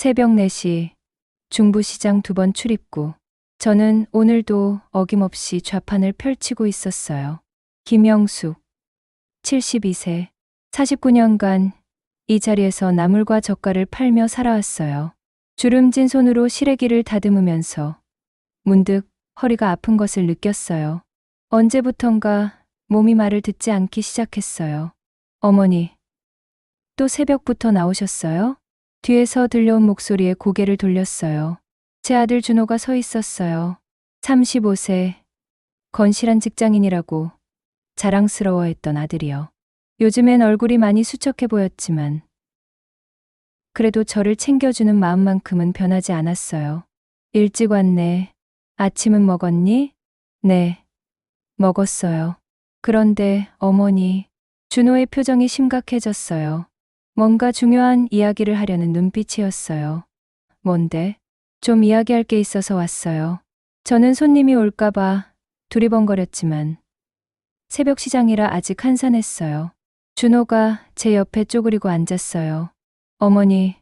새벽 4시 중부시장 2번 출입구. 저는 오늘도 어김없이 좌판을 펼치고 있었어요. 김영숙, 72세, 49년간 이 자리에서 나물과 젓갈을 팔며 살아왔어요. 주름진 손으로 시래기를 다듬으면서 문득 허리가 아픈 것을 느꼈어요. 언제부턴가 몸이 말을 듣지 않기 시작했어요. 어머니, 또 새벽부터 나오셨어요? 뒤에서 들려온 목소리에 고개를 돌렸어요. 제 아들 준호가 서 있었어요. 35세, 건실한 직장인이라고 자랑스러워했던 아들이요. 요즘엔 얼굴이 많이 수척해 보였지만 그래도 저를 챙겨주는 마음만큼은 변하지 않았어요. 일찍 왔네. 아침은 먹었니? 네, 먹었어요. 그런데 어머니, 준호의 표정이 심각해졌어요. 뭔가 중요한 이야기를 하려는 눈빛이었어요. 뭔데? 좀 이야기할 게 있어서 왔어요. 저는 손님이 올까봐 두리번거렸지만 새벽 시장이라 아직 한산했어요. 준호가 제 옆에 쪼그리고 앉았어요. 어머니,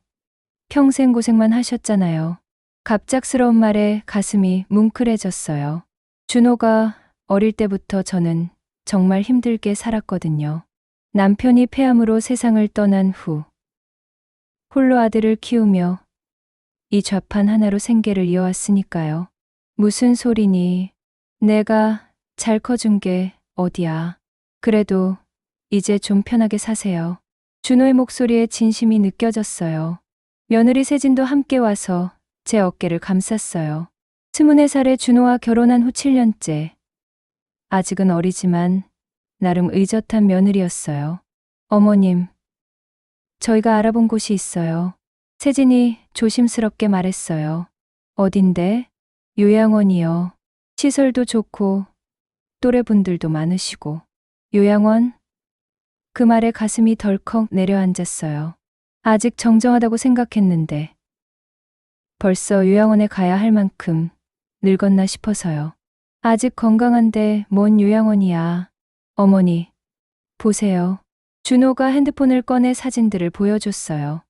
평생 고생만 하셨잖아요. 갑작스러운 말에 가슴이 뭉클해졌어요. 준호가 어릴 때부터 저는 정말 힘들게 살았거든요. 남편이 폐암으로 세상을 떠난 후 홀로 아들을 키우며 이 좌판 하나로 생계를 이어왔으니까요. 무슨 소리니? 내가 잘 커준 게 어디야. 그래도 이제 좀 편하게 사세요. 준호의 목소리에 진심이 느껴졌어요. 며느리 세진도 함께 와서 제 어깨를 감쌌어요. 24살에 준호와 결혼한 후 7년째. 아직은 어리지만 나름 의젓한 며느리였어요. 어머님, 저희가 알아본 곳이 있어요. 세진이 조심스럽게 말했어요. 어딘데? 요양원이요. 시설도 좋고 또래분들도 많으시고. 요양원? 그 말에 가슴이 덜컥 내려앉았어요. 아직 정정하다고 생각했는데 벌써 요양원에 가야 할 만큼 늙었나 싶어서요. 아직 건강한데 뭔 요양원이야. 어머니, 보세요. 준호가 핸드폰을 꺼내 사진들을 보여줬어요.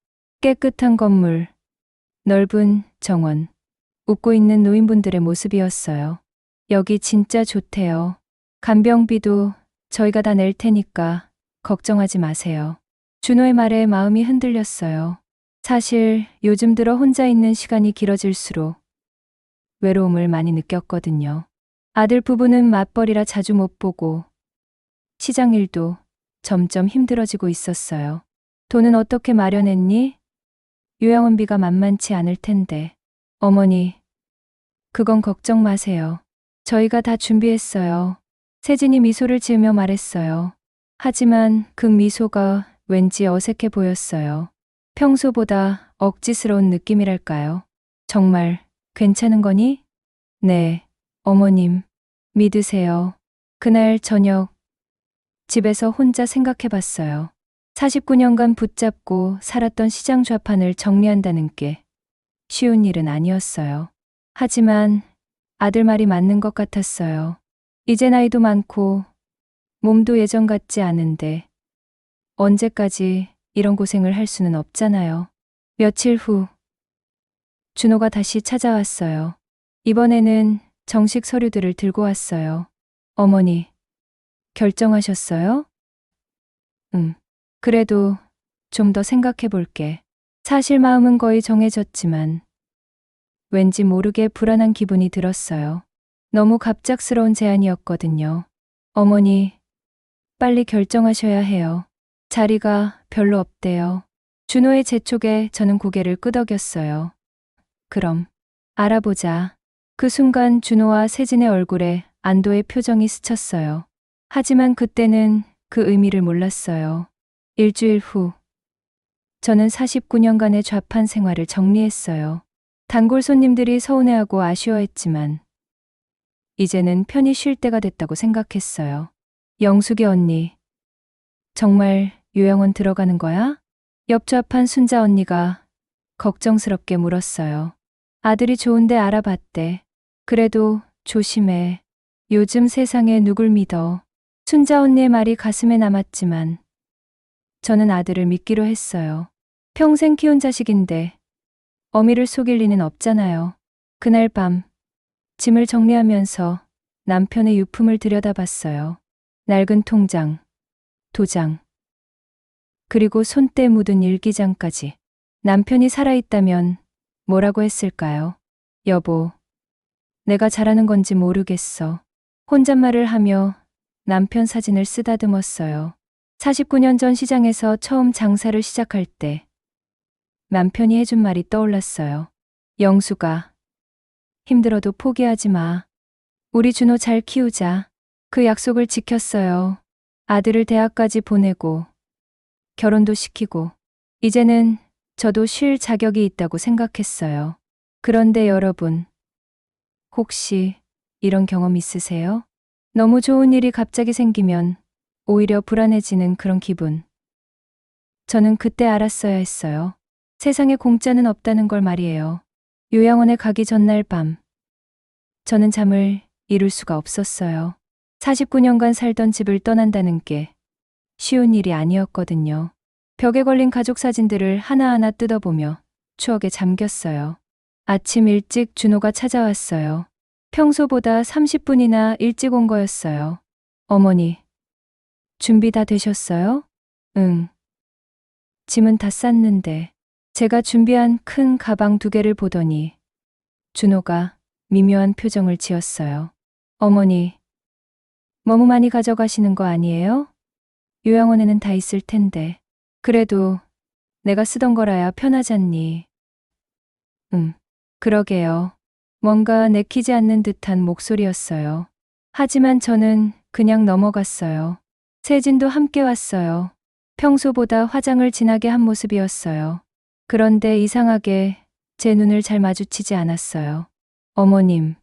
깨끗한 건물, 넓은 정원, 웃고 있는 노인분들의 모습이었어요. 여기 진짜 좋대요. 간병비도 저희가 다 낼 테니까 걱정하지 마세요. 준호의 말에 마음이 흔들렸어요. 사실 요즘 들어 혼자 있는 시간이 길어질수록 외로움을 많이 느꼈거든요. 아들 부부는 맞벌이라 자주 못 보고 시장 일도 점점 힘들어지고 있었어요. 돈은 어떻게 마련했니? 요양원비가 만만치 않을 텐데. 어머니, 그건 걱정 마세요. 저희가 다 준비했어요. 세진이 미소를 지으며 말했어요. 하지만 그 미소가 왠지 어색해 보였어요. 평소보다 억지스러운 느낌이랄까요? 정말 괜찮은 거니? 네, 어머님, 믿으세요. 그날 저녁 집에서 혼자 생각해 봤어요. 49년간 붙잡고 살았던 시장 좌판을 정리한다는 게 쉬운 일은 아니었어요. 하지만 아들 말이 맞는 것 같았어요. 이제 나이도 많고 몸도 예전 같지 않은데 언제까지 이런 고생을 할 수는 없잖아요. 며칠 후 준호가 다시 찾아왔어요. 이번에는 정식 서류들을 들고 왔어요. 어머니, 결정하셨어요? 응. 그래도 좀 더 생각해 볼게. 사실 마음은 거의 정해졌지만 왠지 모르게 불안한 기분이 들었어요. 너무 갑작스러운 제안이었거든요. 어머니, 빨리 결정하셔야 해요. 자리가 별로 없대요. 준호의 재촉에 저는 고개를 끄덕였어요. 그럼 알아보자. 그 순간 준호와 세진의 얼굴에 안도의 표정이 스쳤어요. 하지만 그때는 그 의미를 몰랐어요. 일주일 후 저는 49년간의 좌판 생활을 정리했어요. 단골 손님들이 서운해하고 아쉬워했지만 이제는 편히 쉴 때가 됐다고 생각했어요. 영숙이 언니, 정말 요양원 들어가는 거야? 옆 좌판 순자 언니가 걱정스럽게 물었어요. 아들이 좋은데 알아봤대. 그래도 조심해. 요즘 세상에 누굴 믿어. 순자 언니의 말이 가슴에 남았지만 저는 아들을 믿기로 했어요. 평생 키운 자식인데 어미를 속일 리는 없잖아요. 그날 밤 짐을 정리하면서 남편의 유품을 들여다봤어요. 낡은 통장, 도장, 그리고 손때 묻은 일기장까지. 남편이 살아있다면 뭐라고 했을까요? 여보, 내가 잘하는 건지 모르겠어. 혼잣말을 하며 남편 사진을 쓰다듬었어요. 49년 전 시장에서 처음 장사를 시작할 때 남편이 해준 말이 떠올랐어요. 영수가, 힘들어도 포기하지 마. 우리 준호 잘 키우자. 그 약속을 지켰어요. 아들을 대학까지 보내고 결혼도 시키고 이제는 저도 쉴 자격이 있다고 생각했어요. 그런데 여러분, 혹시 이런 경험 있으세요? 너무 좋은 일이 갑자기 생기면 오히려 불안해지는 그런 기분. 저는 그때 알았어야 했어요. 세상에 공짜는 없다는 걸 말이에요. 요양원에 가기 전날 밤, 저는 잠을 이룰 수가 없었어요. 49년간 살던 집을 떠난다는 게 쉬운 일이 아니었거든요. 벽에 걸린 가족 사진들을 하나하나 뜯어보며 추억에 잠겼어요. 아침 일찍 준호가 찾아왔어요. 평소보다 30분이나 일찍 온 거였어요. 어머니, 준비 다 되셨어요? 응. 짐은 다 쌌는데. 제가 준비한 큰 가방 2개를 보더니 준호가 미묘한 표정을 지었어요. 어머니, 너무 많이 가져가시는 거 아니에요? 요양원에는 다 있을 텐데. 그래도 내가 쓰던 거라야 편하잖니. 그러게요. 뭔가 내키지 않는 듯한 목소리였어요. 하지만 저는 그냥 넘어갔어요. 세진도 함께 왔어요. 평소보다 화장을 진하게 한 모습이었어요. 그런데 이상하게 제 눈을 잘 마주치지 않았어요. 어머님,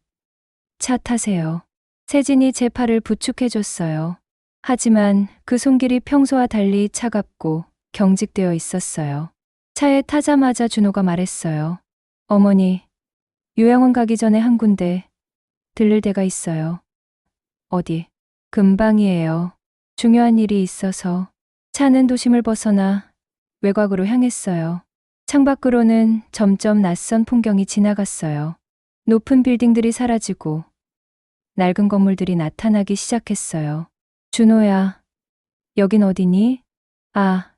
차 타세요. 세진이 제 팔을 부축해줬어요. 하지만 그 손길이 평소와 달리 차갑고 경직되어 있었어요. 차에 타자마자 준호가 말했어요. 어머니, 요양원 가기 전에 한 군데 들를 데가 있어요. 어디? 금방이에요. 중요한 일이 있어서. 차는 도심을 벗어나 외곽으로 향했어요. 창밖으로는 점점 낯선 풍경이 지나갔어요. 높은 빌딩들이 사라지고 낡은 건물들이 나타나기 시작했어요. 준호야, 여긴 어디니? 아,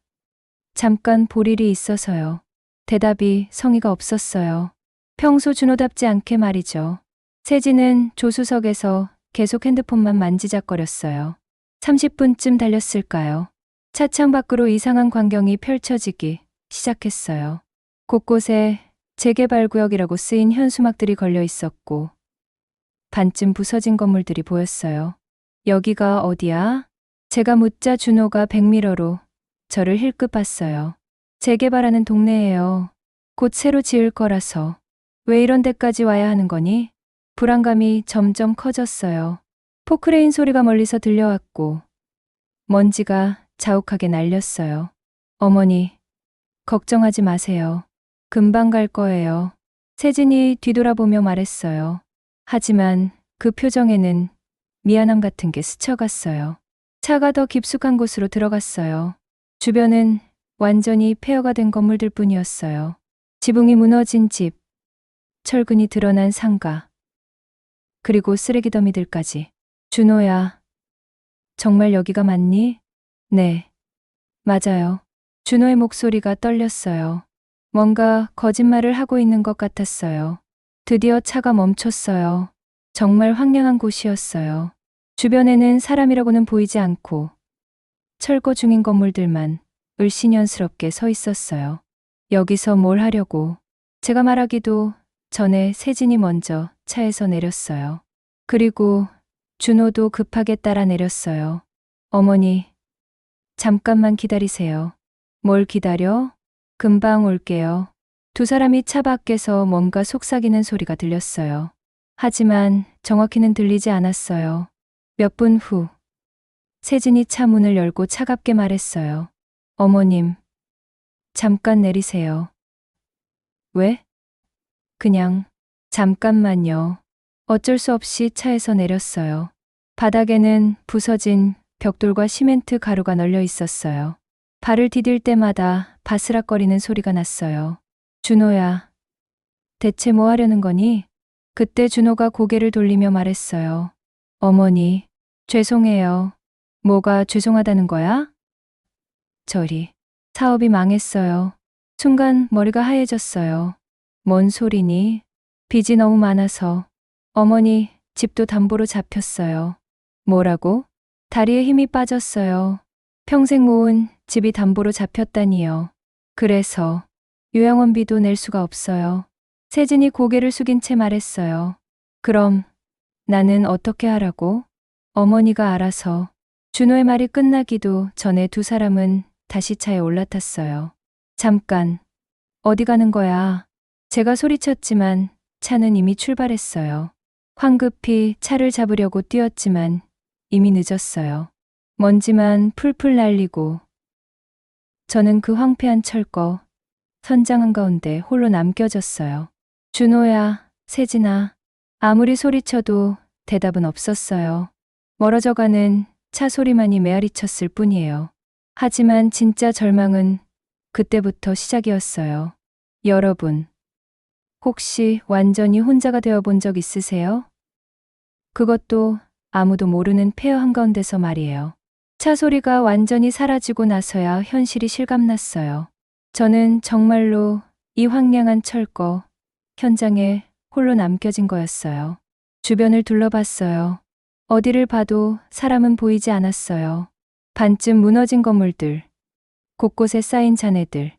잠깐 볼 일이 있어서요. 대답이 성의가 없었어요. 평소 준호답지 않게 말이죠. 세진은 조수석에서 계속 핸드폰만 만지작거렸어요. 30분쯤 달렸을까요? 차창 밖으로 이상한 광경이 펼쳐지기 시작했어요. 곳곳에 재개발구역이라고 쓰인 현수막들이 걸려 있었고 반쯤 부서진 건물들이 보였어요. 여기가 어디야? 제가 묻자 준호가 백미러로 저를 힐끗 봤어요. 재개발하는 동네예요. 곧 새로 지을 거라서. 왜 이런 데까지 와야 하는 거니? 불안감이 점점 커졌어요. 포크레인 소리가 멀리서 들려왔고 먼지가 자욱하게 날렸어요. 어머니, 걱정하지 마세요. 금방 갈 거예요. 세진이 뒤돌아보며 말했어요. 하지만 그 표정에는 미안함 같은 게 스쳐갔어요. 차가 더 깊숙한 곳으로 들어갔어요. 주변은 완전히 폐허가 된 건물들 뿐이었어요. 지붕이 무너진 집, 철근이 드러난 상가, 그리고 쓰레기 더미들까지. 준호야, 정말 여기가 맞니? 네, 맞아요. 준호의 목소리가 떨렸어요. 뭔가 거짓말을 하고 있는 것 같았어요. 드디어 차가 멈췄어요. 정말 황량한 곳이었어요. 주변에는 사람이라고는 보이지 않고 철거 중인 건물들만 을씨년스럽게 서 있었어요. 여기서 뭘 하려고. 제가 말하기도 전에 세진이 먼저 차에서 내렸어요. 그리고 준호도 급하게 따라 내렸어요. 어머니, 잠깐만 기다리세요. 뭘 기다려? 금방 올게요. 두 사람이 차 밖에서 뭔가 속삭이는 소리가 들렸어요. 하지만 정확히는 들리지 않았어요. 몇 분 후, 세진이 차 문을 열고 차갑게 말했어요. 어머님, 잠깐 내리세요. 왜? 그냥, 잠깐만요. 어쩔 수 없이 차에서 내렸어요. 바닥에는 부서진 벽돌과 시멘트 가루가 널려 있었어요. 발을 디딜 때마다 바스락거리는 소리가 났어요. 준호야, 대체 뭐 하려는 거니? 그때 준호가 고개를 돌리며 말했어요. 어머니, 죄송해요. 뭐가 죄송하다는 거야? 저리. 사업이 망했어요. 순간 머리가 하얘졌어요. 뭔 소리니? 빚이 너무 많아서. 어머니, 집도 담보로 잡혔어요. 뭐라고? 다리에 힘이 빠졌어요. 평생 모은 집이 담보로 잡혔다니요. 그래서 요양원비도 낼 수가 없어요. 세진이 고개를 숙인 채 말했어요. 그럼 나는 어떻게 하라고? 어머니가 알아서. 준호의 말이 끝나기도 전에 두 사람은 다시 차에 올라탔어요. 잠깐, 어디 가는 거야? 제가 소리쳤지만 차는 이미 출발했어요. 황급히 차를 잡으려고 뛰었지만 이미 늦었어요. 먼지만 풀풀 날리고 저는 그 황폐한 철거, 선장 한가운데 홀로 남겨졌어요. 준호야, 세진아. 아무리 소리쳐도 대답은 없었어요. 멀어져가는 차 소리만이 메아리쳤을 뿐이에요. 하지만 진짜 절망은 그때부터 시작이었어요. 여러분, 혹시 완전히 혼자가 되어 본 적 있으세요? 그것도 아무도 모르는 폐허 한가운데서 말이에요. 차 소리가 완전히 사라지고 나서야 현실이 실감났어요. 저는 정말로 이 황량한 철거 현장에 홀로 남겨진 거였어요. 주변을 둘러봤어요. 어디를 봐도 사람은 보이지 않았어요. 반쯤 무너진 건물들, 곳곳에 쌓인 잔해들,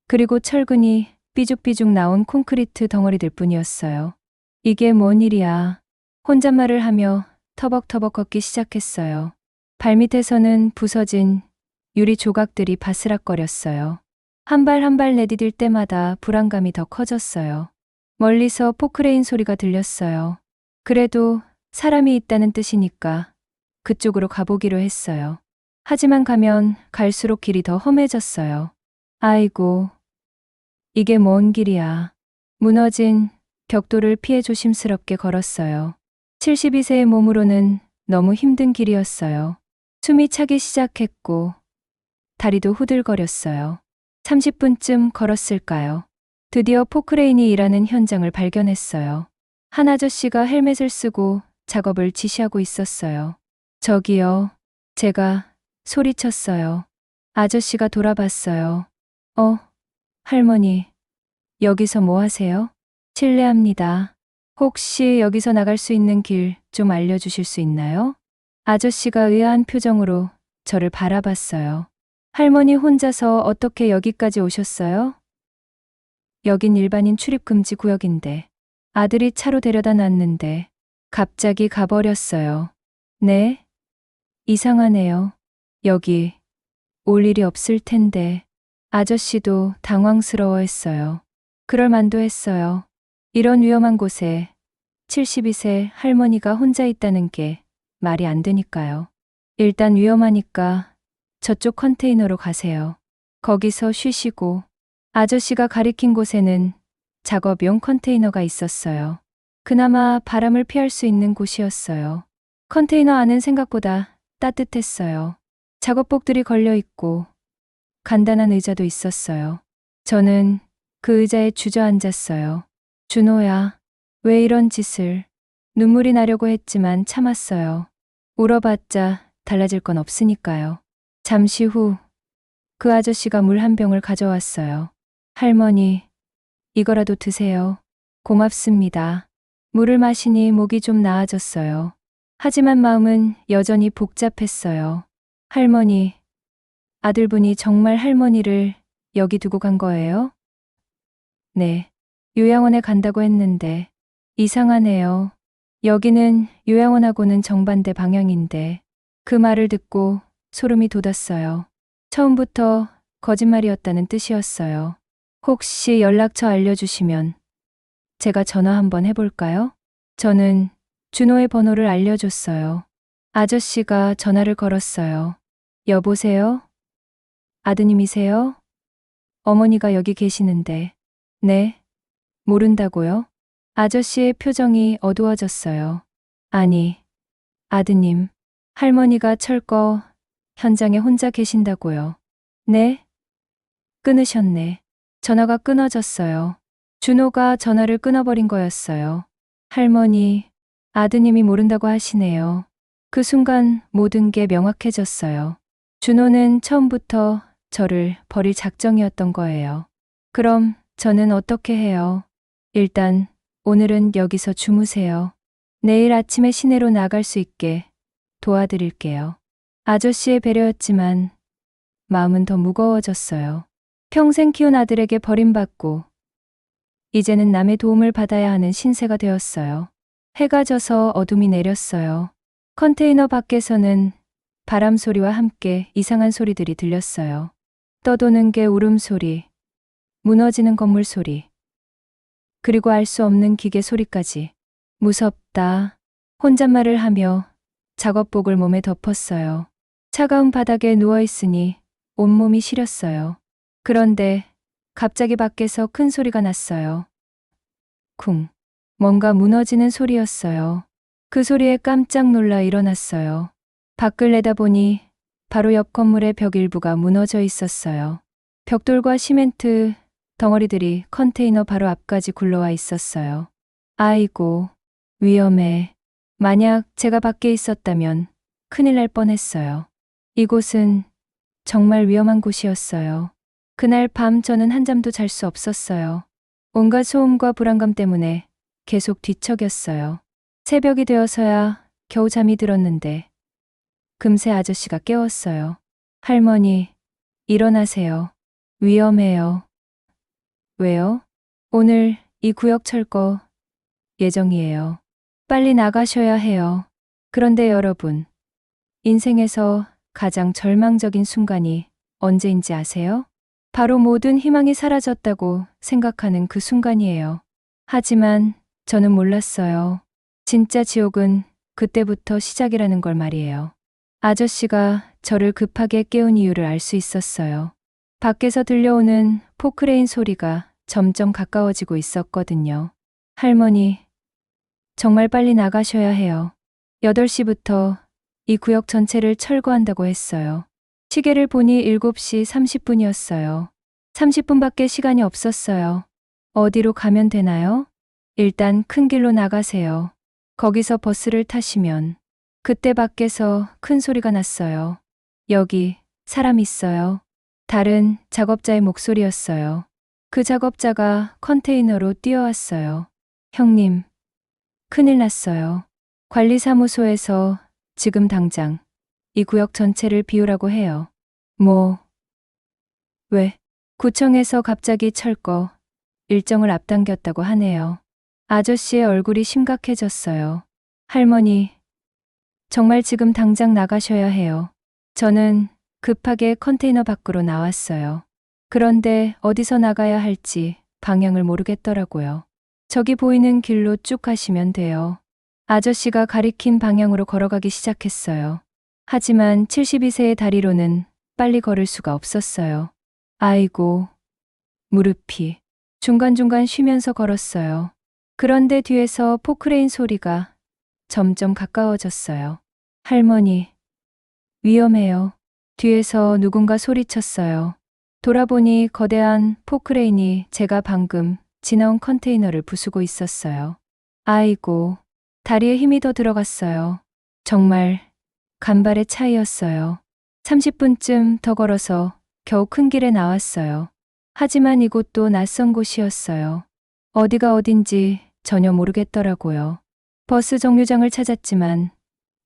그리고 철근이 삐죽삐죽 나온 콘크리트 덩어리들 뿐이었어요. 이게 뭔 일이야. 혼잣말을 하며 터벅터벅 걷기 시작했어요. 발밑에서는 부서진 유리 조각들이 바스락거렸어요. 한 발 한 발 내디딜 때마다 불안감이 더 커졌어요. 멀리서 포크레인 소리가 들렸어요. 그래도 사람이 있다는 뜻이니까 그쪽으로 가보기로 했어요. 하지만 가면 갈수록 길이 더 험해졌어요. 아이고, 이게 뭔 길이야. 무너진 벽돌을 피해 조심스럽게 걸었어요. 72세의 몸으로는 너무 힘든 길이었어요. 숨이 차기 시작했고 다리도 후들거렸어요. 30분쯤 걸었을까요? 드디어 포크레인이 일하는 현장을 발견했어요. 한 아저씨가 헬멧을 쓰고 작업을 지시하고 있었어요. 저기요. 제가 소리쳤어요. 아저씨가 돌아봤어요. 할머니, 여기서 뭐 하세요? 실례합니다. 혹시 여기서 나갈 수 있는 길 좀 알려주실 수 있나요? 아저씨가 의아한 표정으로 저를 바라봤어요. 할머니 혼자서 어떻게 여기까지 오셨어요? 여긴 일반인 출입금지 구역인데 아들이 차로 데려다 놨는데 갑자기 가버렸어요. 네? 이상하네요. 여기 올 일이 없을 텐데. 아저씨도 당황스러워했어요. 그럴 만도 했어요. 이런 위험한 곳에 72세 할머니가 혼자 있다는 게 말이 안 되니까요. 일단 위험하니까 저쪽 컨테이너로 가세요. 거기서 쉬시고. 아저씨가 가리킨 곳에는 작업용 컨테이너가 있었어요. 그나마 바람을 피할 수 있는 곳이었어요. 컨테이너 안은 생각보다 따뜻했어요. 작업복들이 걸려 있고 간단한 의자도 있었어요. 저는 그 의자에 주저앉았어요. 준호야, 왜 이런 짓을. 눈물이 나려고 했지만 참았어요. 울어봤자 달라질 건 없으니까요. 잠시 후 그 아저씨가 물 한 병을 가져왔어요. 할머니, 이거라도 드세요. 고맙습니다. 물을 마시니 목이 좀 나아졌어요. 하지만 마음은 여전히 복잡했어요. 할머니, 아들분이 정말 할머니를 여기 두고 간 거예요? 네, 요양원에 간다고 했는데 이상하네요. 여기는 요양원하고는 정반대 방향인데. 그 말을 듣고 소름이 돋았어요. 처음부터 거짓말이었다는 뜻이었어요. 혹시 연락처 알려주시면 제가 전화 한번 해볼까요? 저는 준호의 번호를 알려줬어요. 아저씨가 전화를 걸었어요. 여보세요? 아드님이세요? 어머니가 여기 계시는데. 네? 모른다고요? 아저씨의 표정이 어두워졌어요. 아니, 아드님, 할머니가 철거 현장에 혼자 계신다고요. 네? 끊으셨네. 전화가 끊어졌어요. 준호가 전화를 끊어버린 거였어요. 할머니, 아드님이 모른다고 하시네요. 그 순간 모든 게 명확해졌어요. 준호는 처음부터 저를 버릴 작정이었던 거예요. 그럼 저는 어떻게 해요? 일단 오늘은 여기서 주무세요. 내일 아침에 시내로 나갈 수 있게 도와드릴게요. 아저씨의 배려였지만 마음은 더 무거워졌어요. 평생 키운 아들에게 버림받고 이제는 남의 도움을 받아야 하는 신세가 되었어요. 해가 져서 어둠이 내렸어요. 컨테이너 밖에서는 바람 소리와 함께 이상한 소리들이 들렸어요. 떠도는 개 울음소리, 무너지는 건물 소리, 그리고 알 수 없는 기계 소리까지. 무섭다. 혼잣말을 하며 작업복을 몸에 덮었어요. 차가운 바닥에 누워있으니 온몸이 시렸어요. 그런데 갑자기 밖에서 큰 소리가 났어요. 쿵. 뭔가 무너지는 소리였어요. 그 소리에 깜짝 놀라 일어났어요. 밖을 내다보니 바로 옆 건물의 벽 일부가 무너져 있었어요. 벽돌과 시멘트 덩어리들이 컨테이너 바로 앞까지 굴러와 있었어요. 아이고, 위험해. 만약 제가 밖에 있었다면 큰일 날 뻔했어요. 이곳은 정말 위험한 곳이었어요. 그날 밤 저는 한잠도 잘 수 없었어요. 온갖 소음과 불안감 때문에 계속 뒤척였어요. 새벽이 되어서야 겨우 잠이 들었는데 금세 아저씨가 깨웠어요. 할머니, 일어나세요. 위험해요. 왜요? 오늘 이 구역 철거 예정이에요. 빨리 나가셔야 해요. 그런데 여러분, 인생에서 가장 절망적인 순간이 언제인지 아세요? 바로 모든 희망이 사라졌다고 생각하는 그 순간이에요. 하지만 저는 몰랐어요. 진짜 지옥은 그때부터 시작이라는 걸 말이에요. 아저씨가 저를 급하게 깨운 이유를 알 수 있었어요. 밖에서 들려오는 포크레인 소리가 점점 가까워지고 있었거든요. 할머니, 정말 빨리 나가셔야 해요. 8시부터 이 구역 전체를 철거한다고 했어요. 시계를 보니 7시 30분이었어요. 30분밖에 시간이 없었어요. 어디로 가면 되나요? 일단 큰 길로 나가세요. 거기서 버스를 타시면 그때 밖에서 큰 소리가 났어요. 여기 사람 있어요. 다른 작업자의 목소리였어요. 그 작업자가 컨테이너로 뛰어왔어요. 형님, 큰일 났어요. 관리사무소에서 지금 당장 이 구역 전체를 비우라고 해요. 왜? 구청에서 갑자기 철거 일정을 앞당겼다고 하네요. 아저씨의 얼굴이 심각해졌어요. 할머니, 정말 지금 당장 나가셔야 해요. 저는 급하게 컨테이너 밖으로 나왔어요. 그런데 어디서 나가야 할지 방향을 모르겠더라고요. 저기 보이는 길로 쭉 가시면 돼요. 아저씨가 가리킨 방향으로 걸어가기 시작했어요. 하지만 72세의 다리로는 빨리 걸을 수가 없었어요. 아이고, 무릎이. 중간중간 쉬면서 걸었어요. 그런데 뒤에서 포크레인 소리가 점점 가까워졌어요. 할머니, 위험해요. 뒤에서 누군가 소리쳤어요. 돌아보니 거대한 포크레인이 제가 방금 지나온 컨테이너를 부수고 있었어요. 아이고, 다리에 힘이 더 들어갔어요. 정말 간발의 차이였어요. 30분쯤 더 걸어서 겨우 큰 길에 나왔어요. 하지만 이곳도 낯선 곳이었어요. 어디가 어딘지 전혀 모르겠더라고요. 버스 정류장을 찾았지만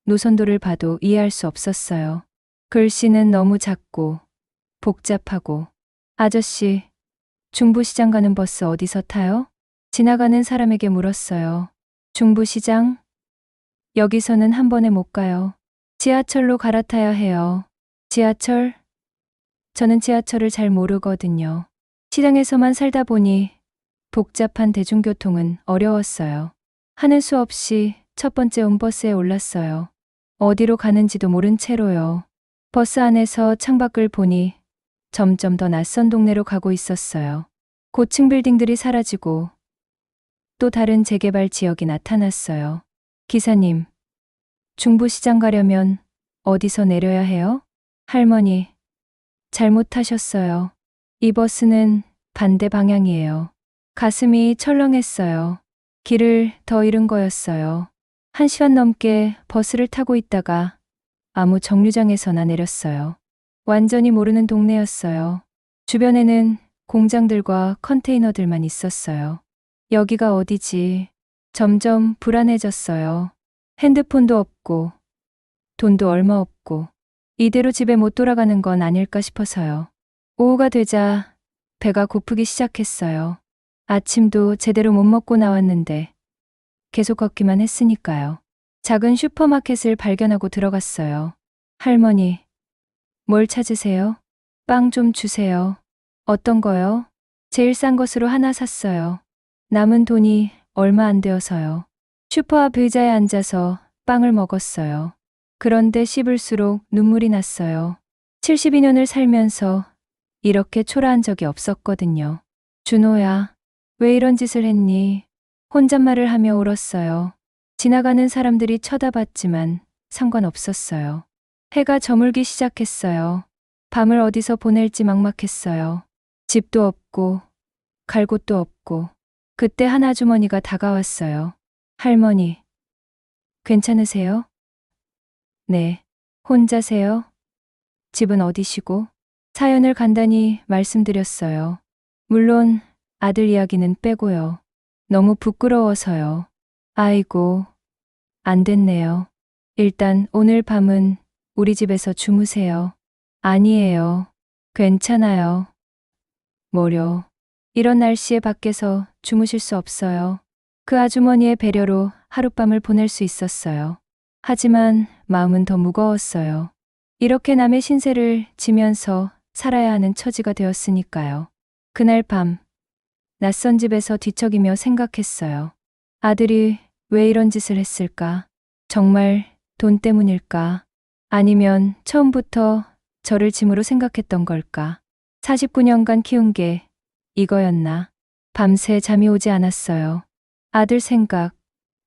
노선도를 봐도 이해할 수 없었어요. 글씨는 너무 작고 복잡하고. 아저씨, 중부시장 가는 버스 어디서 타요? 지나가는 사람에게 물었어요. 중부시장? 여기서는 한 번에 못 가요. 지하철로 갈아타야 해요. 지하철? 저는 지하철을 잘 모르거든요. 시장에서만 살다 보니 복잡한 대중교통은 어려웠어요. 하는 수 없이 첫 번째 온 버스에 올랐어요. 어디로 가는지도 모른 채로요. 버스 안에서 창밖을 보니 점점 더 낯선 동네로 가고 있었어요. 고층 빌딩들이 사라지고 또 다른 재개발 지역이 나타났어요. 기사님, 중부시장 가려면 어디서 내려야 해요? 할머니, 잘못하셨어요. 이 버스는 반대 방향이에요. 가슴이 철렁했어요. 길을 더 잃은 거였어요. 1시간 넘게 버스를 타고 있다가 아무 정류장에서나 내렸어요. 완전히 모르는 동네였어요. 주변에는 공장들과 컨테이너들만 있었어요. 여기가 어디지? 점점 불안해졌어요. 핸드폰도 없고, 돈도 얼마 없고, 이대로 집에 못 돌아가는 건 아닐까 싶어서요. 오후가 되자 배가 고프기 시작했어요. 아침도 제대로 못 먹고 나왔는데 계속 걷기만 했으니까요. 작은 슈퍼마켓을 발견하고 들어갔어요. 할머니, 뭘 찾으세요? 빵 좀 주세요. 어떤 거요? 제일 싼 것으로 하나 샀어요. 남은 돈이 얼마 안 되어서요. 슈퍼 앞 의자에 앉아서 빵을 먹었어요. 그런데 씹을수록 눈물이 났어요. 72년을 살면서 이렇게 초라한 적이 없었거든요. 준호야, 왜 이런 짓을 했니? 혼잣말을 하며 울었어요. 지나가는 사람들이 쳐다봤지만 상관없었어요. 해가 저물기 시작했어요. 밤을 어디서 보낼지 막막했어요. 집도 없고 갈 곳도 없고. 그때 한 아주머니가 다가왔어요. 할머니, 괜찮으세요? 네. 혼자세요? 집은 어디시고? 사연을 간단히 말씀드렸어요. 물론 아들 이야기는 빼고요. 너무 부끄러워서요. 아이고, 안 됐네요. 일단 오늘 밤은 우리 집에서 주무세요. 아니에요. 괜찮아요. 뭐려. 이런 날씨에 밖에서 주무실 수 없어요. 그 아주머니의 배려로 하룻밤을 보낼 수 있었어요. 하지만 마음은 더 무거웠어요. 이렇게 남의 신세를 지면서 살아야 하는 처지가 되었으니까요. 그날 밤, 낯선 집에서 뒤척이며 생각했어요. 아들이 왜 이런 짓을 했을까? 정말 돈 때문일까? 아니면 처음부터 저를 짐으로 생각했던 걸까? 49년간 키운 게 이거였나? 밤새 잠이 오지 않았어요. 아들 생각,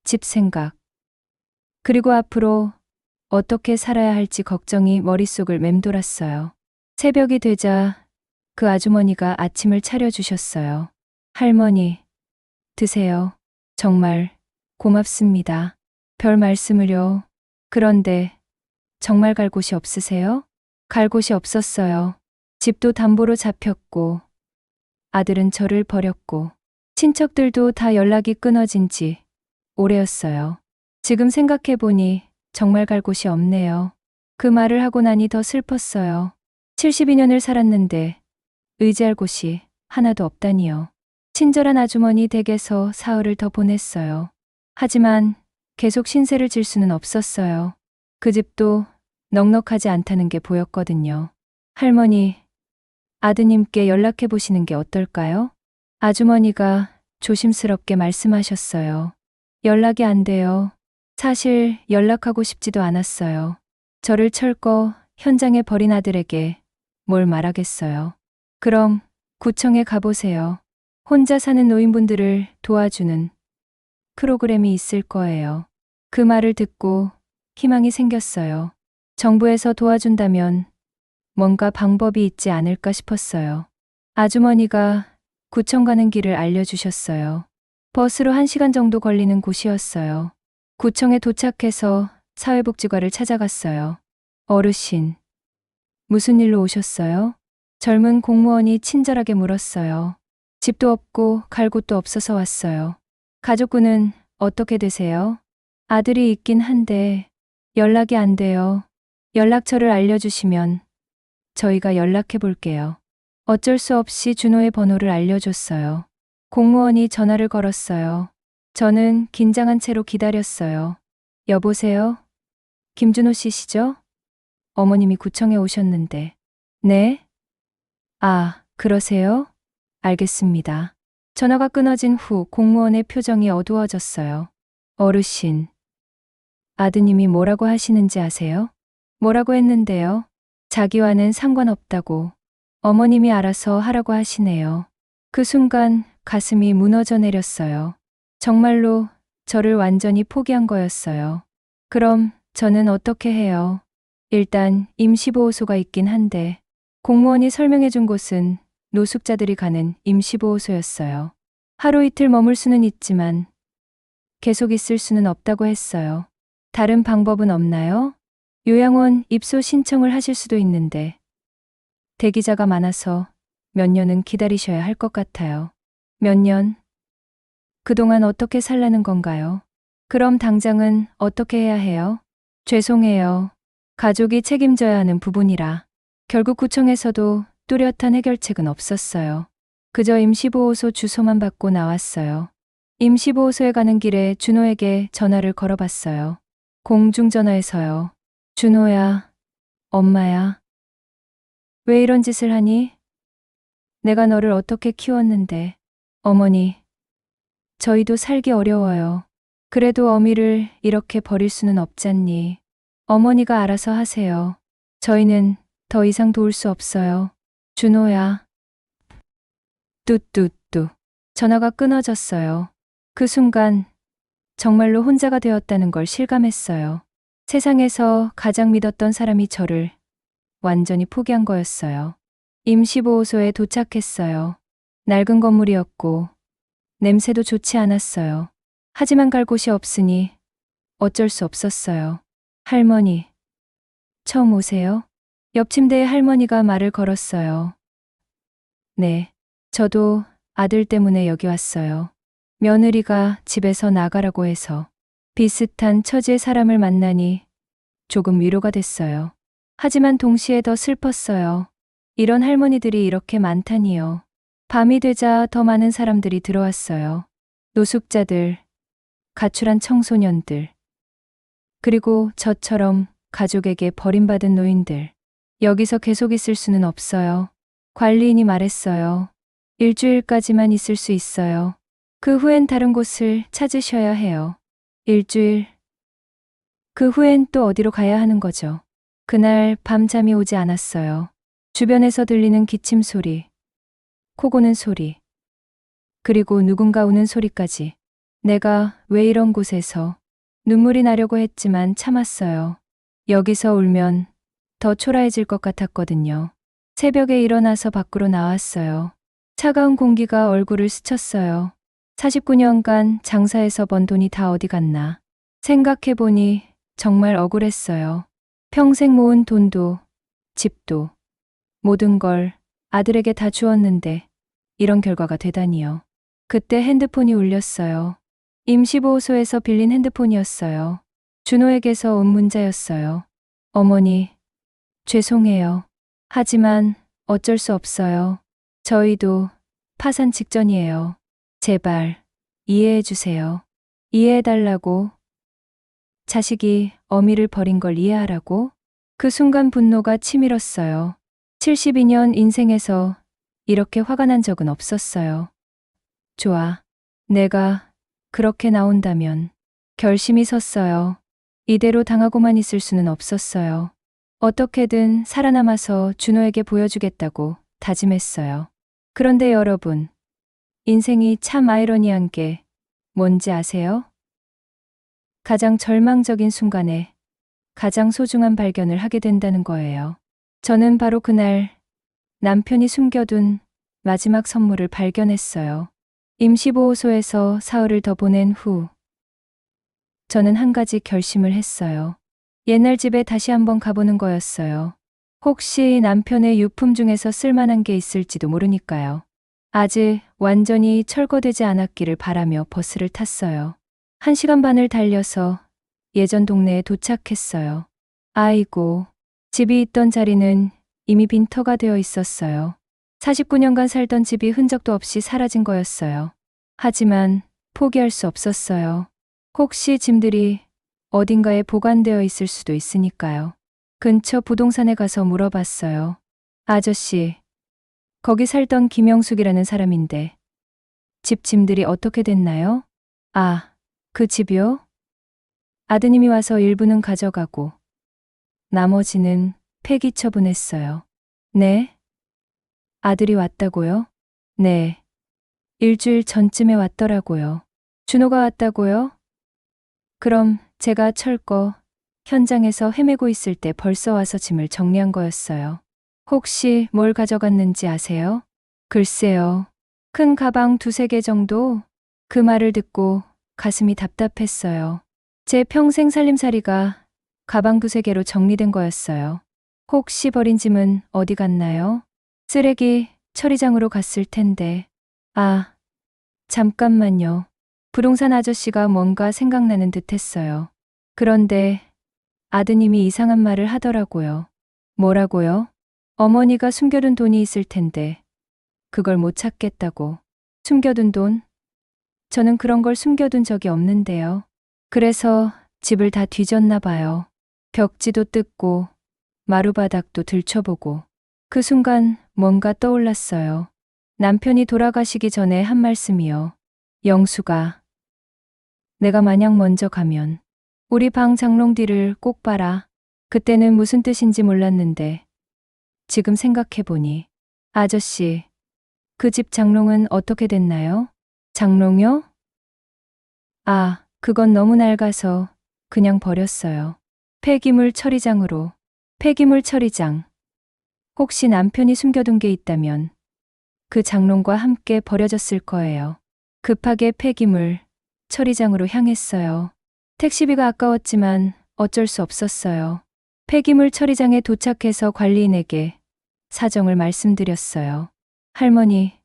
집 생각, 그리고 앞으로 어떻게 살아야 할지 걱정이 머릿속을 맴돌았어요. 새벽이 되자 그 아주머니가 아침을 차려주셨어요. 할머니, 드세요. 정말 고맙습니다. 별 말씀을요. 그런데 정말 갈 곳이 없으세요? 갈 곳이 없었어요. 집도 담보로 잡혔고, 아들은 저를 버렸고, 친척들도 다 연락이 끊어진 지 오래였어요. 지금 생각해보니 정말 갈 곳이 없네요. 그 말을 하고 나니 더 슬펐어요. 72년을 살았는데 의지할 곳이 하나도 없다니요. 친절한 아주머니 댁에서 사흘을 더 보냈어요. 하지만 계속 신세를 질 수는 없었어요. 그 집도 넉넉하지 않다는 게 보였거든요. 할머니, 아드님께 연락해 보시는 게 어떨까요? 아주머니가 조심스럽게 말씀하셨어요. 연락이 안 돼요. 사실 연락하고 싶지도 않았어요. 저를 철거 현장에 버린 아들에게 뭘 말하겠어요. 그럼 구청에 가보세요. 혼자 사는 노인분들을 도와주는 프로그램이 있을 거예요. 그 말을 듣고 희망이 생겼어요. 정부에서 도와준다면 뭔가 방법이 있지 않을까 싶었어요. 아주머니가 구청 가는 길을 알려주셨어요. 버스로 1시간 정도 걸리는 곳이었어요. 구청에 도착해서 사회복지과를 찾아갔어요. 어르신, 무슨 일로 오셨어요? 젊은 공무원이 친절하게 물었어요. 집도 없고 갈 곳도 없어서 왔어요. 가족분은 어떻게 되세요? 아들이 있긴 한데 연락이 안 돼요. 연락처를 알려주시면 저희가 연락해 볼게요. 어쩔 수 없이 준호의 번호를 알려줬어요. 공무원이 전화를 걸었어요. 저는 긴장한 채로 기다렸어요. 여보세요? 김준호 씨시죠? 어머님이 구청에 오셨는데. 네? 아, 그러세요? 알겠습니다. 전화가 끊어진 후 공무원의 표정이 어두워졌어요. 어르신, 아드님이 뭐라고 하시는지 아세요? 뭐라고 했는데요? 자기와는 상관없다고. 어머님이 알아서 하라고 하시네요. 그 순간 가슴이 무너져 내렸어요. 정말로 저를 완전히 포기한 거였어요. 그럼 저는 어떻게 해요? 일단 임시보호소가 있긴 한데 공무원이 설명해 준 곳은 노숙자들이 가는 임시보호소였어요. 하루 이틀 머물 수는 있지만 계속 있을 수는 없다고 했어요. 다른 방법은 없나요? 요양원 입소 신청을 하실 수도 있는데 대기자가 많아서 몇 년은 기다리셔야 할 것 같아요. 몇 년? 그동안 어떻게 살라는 건가요? 그럼 당장은 어떻게 해야 해요? 죄송해요. 가족이 책임져야 하는 부분이라. 결국 구청에서도 뚜렷한 해결책은 없었어요. 그저 임시보호소 주소만 받고 나왔어요. 임시보호소에 가는 길에 준호에게 전화를 걸어봤어요. 공중전화에서요. 준호야, 엄마야. 왜 이런 짓을 하니? 내가 너를 어떻게 키웠는데. 어머니, 저희도 살기 어려워요. 그래도 어미를 이렇게 버릴 수는 없잖니. 어머니가 알아서 하세요. 저희는 더 이상 도울 수 없어요. 준호야. 뚜뚜뚜. 전화가 끊어졌어요. 그 순간 정말로 혼자가 되었다는 걸 실감했어요. 세상에서 가장 믿었던 사람이 저를 완전히 포기한 거였어요. 임시보호소에 도착했어요. 낡은 건물이었고 냄새도 좋지 않았어요. 하지만 갈 곳이 없으니 어쩔 수 없었어요. 할머니, 처음 오세요? 옆 침대에 할머니가 말을 걸었어요. 네, 저도 아들 때문에 여기 왔어요. 며느리가 집에서 나가라고 해서 비슷한 처지의 사람을 만나니 조금 위로가 됐어요. 하지만 동시에 더 슬펐어요. 이런 할머니들이 이렇게 많다니요. 밤이 되자 더 많은 사람들이 들어왔어요. 노숙자들, 가출한 청소년들, 그리고 저처럼 가족에게 버림받은 노인들. 여기서 계속 있을 수는 없어요. 관리인이 말했어요. 일주일까지만 있을 수 있어요. 그 후엔 다른 곳을 찾으셔야 해요. 일주일. 그 후엔 또 어디로 가야 하는 거죠. 그날 밤잠이 오지 않았어요. 주변에서 들리는 기침 소리, 코 고는 소리, 그리고 누군가 우는 소리까지. 내가 왜 이런 곳에서. 눈물이 나려고 했지만 참았어요. 여기서 울면 더 초라해질 것 같았거든요. 새벽에 일어나서 밖으로 나왔어요. 차가운 공기가 얼굴을 스쳤어요. 49년간 장사해서 번 돈이 다 어디 갔나. 생각해보니 정말 억울했어요. 평생 모은 돈도, 집도, 모든 걸 아들에게 다 주었는데 이런 결과가 되다니요. 그때 핸드폰이 울렸어요. 임시보호소에서 빌린 핸드폰이었어요. 준호에게서 온 문자였어요. 어머니, 죄송해요. 하지만 어쩔 수 없어요. 저희도 파산 직전이에요. 제발 이해해 주세요. 이해해 달라고. 자식이 어미를 버린 걸 이해하라고? 그 순간 분노가 치밀었어요. 72년 인생에서 이렇게 화가 난 적은 없었어요. 좋아. 내가 그렇게 나온다면. 결심이 섰어요. 이대로 당하고만 있을 수는 없었어요. 어떻게든 살아남아서 준호에게 보여주겠다고 다짐했어요. 그런데 여러분, 인생이 참 아이러니한 게 뭔지 아세요? 가장 절망적인 순간에 가장 소중한 발견을 하게 된다는 거예요. 저는 바로 그날 남편이 숨겨둔 마지막 선물을 발견했어요. 임시보호소에서 사흘을 더 보낸 후 저는 한 가지 결심을 했어요. 옛날 집에 다시 한번 가보는 거였어요. 혹시 남편의 유품 중에서 쓸만한 게 있을지도 모르니까요. 아직 완전히 철거되지 않았기를 바라며 버스를 탔어요. 1시간 반을 달려서 예전 동네에 도착했어요. 아이고, 집이 있던 자리는 이미 빈터가 되어 있었어요. 49년간 살던 집이 흔적도 없이 사라진 거였어요. 하지만 포기할 수 없었어요. 혹시 짐들이 어딘가에 보관되어 있을 수도 있으니까요. 근처 부동산에 가서 물어봤어요. 아저씨, 거기 살던 김영숙이라는 사람인데 집 짐들이 어떻게 됐나요? 아, 그 집이요? 아드님이 와서 일부는 가져가고 나머지는 폐기 처분했어요. 네? 아들이 왔다고요? 네. 일주일 전쯤에 왔더라고요. 준호가 왔다고요? 그럼 제가 철거 현장에서 헤매고 있을 때 벌써 와서 짐을 정리한 거였어요. 혹시 뭘 가져갔는지 아세요? 글쎄요. 큰 가방 두세 개 정도? 그 말을 듣고 가슴이 답답했어요. 제 평생 살림살이가 가방 두세 개로 정리된 거였어요. 혹시 버린 짐은 어디 갔나요? 쓰레기 처리장으로 갔을 텐데. 아, 잠깐만요. 부동산 아저씨가 뭔가 생각나는 듯 했어요. 그런데 아드님이 이상한 말을 하더라고요. 뭐라고요? 어머니가 숨겨둔 돈이 있을 텐데 그걸 못 찾겠다고. 숨겨둔 돈? 저는 그런 걸 숨겨둔 적이 없는데요. 그래서 집을 다 뒤졌나 봐요. 벽지도 뜯고 마루바닥도 들춰보고. 그 순간 뭔가 떠올랐어요. 남편이 돌아가시기 전에 한 말씀이요. 영수가, 내가 만약 먼저 가면 우리 방 장롱 뒤를 꼭 봐라. 그때는 무슨 뜻인지 몰랐는데 지금 생각해보니 아저씨, 그 집 장롱은 어떻게 됐나요? 장롱요? 아, 그건 너무 낡아서 그냥 버렸어요. 폐기물 처리장으로. 폐기물 처리장. 혹시 남편이 숨겨둔 게 있다면 그 장롱과 함께 버려졌을 거예요. 급하게 폐기물 처리장으로 향했어요. 택시비가 아까웠지만 어쩔 수 없었어요. 폐기물 처리장에 도착해서 관리인에게 사정을 말씀드렸어요. 할머니,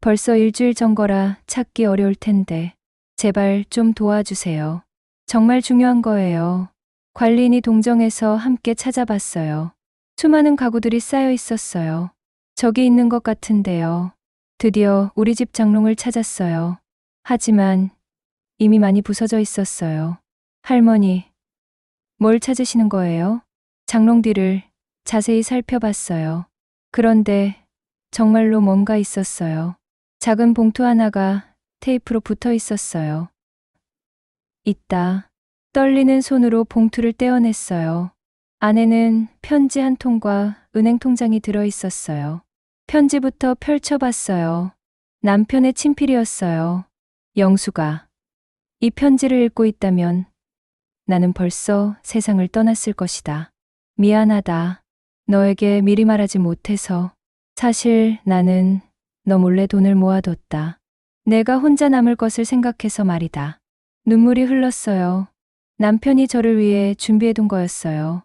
벌써 일주일 전 거라 찾기 어려울 텐데 제발 좀 도와주세요. 정말 중요한 거예요. 관리인이 동정해서 함께 찾아봤어요. 수많은 가구들이 쌓여 있었어요. 저기 있는 것 같은데요. 드디어 우리 집 장롱을 찾았어요. 하지만 이미 많이 부서져 있었어요. 할머니, 뭘 찾으시는 거예요? 장롱 뒤를 자세히 살펴봤어요. 그런데 정말로 뭔가 있었어요. 작은 봉투 하나가 테이프로 붙어 있었어요. 있다. 떨리는 손으로 봉투를 떼어냈어요. 안에는 편지 한 통과 은행 통장이 들어 있었어요. 편지부터 펼쳐봤어요. 남편의 친필이었어요. 영수가 이 편지를 읽고 있다면 나는 벌써 세상을 떠났을 것이다. 미안하다. 너에게 미리 말하지 못해서. 사실 나는 너 몰래 돈을 모아뒀다. 내가 혼자 남을 것을 생각해서 말이다. 눈물이 흘렀어요. 남편이 저를 위해 준비해둔 거였어요.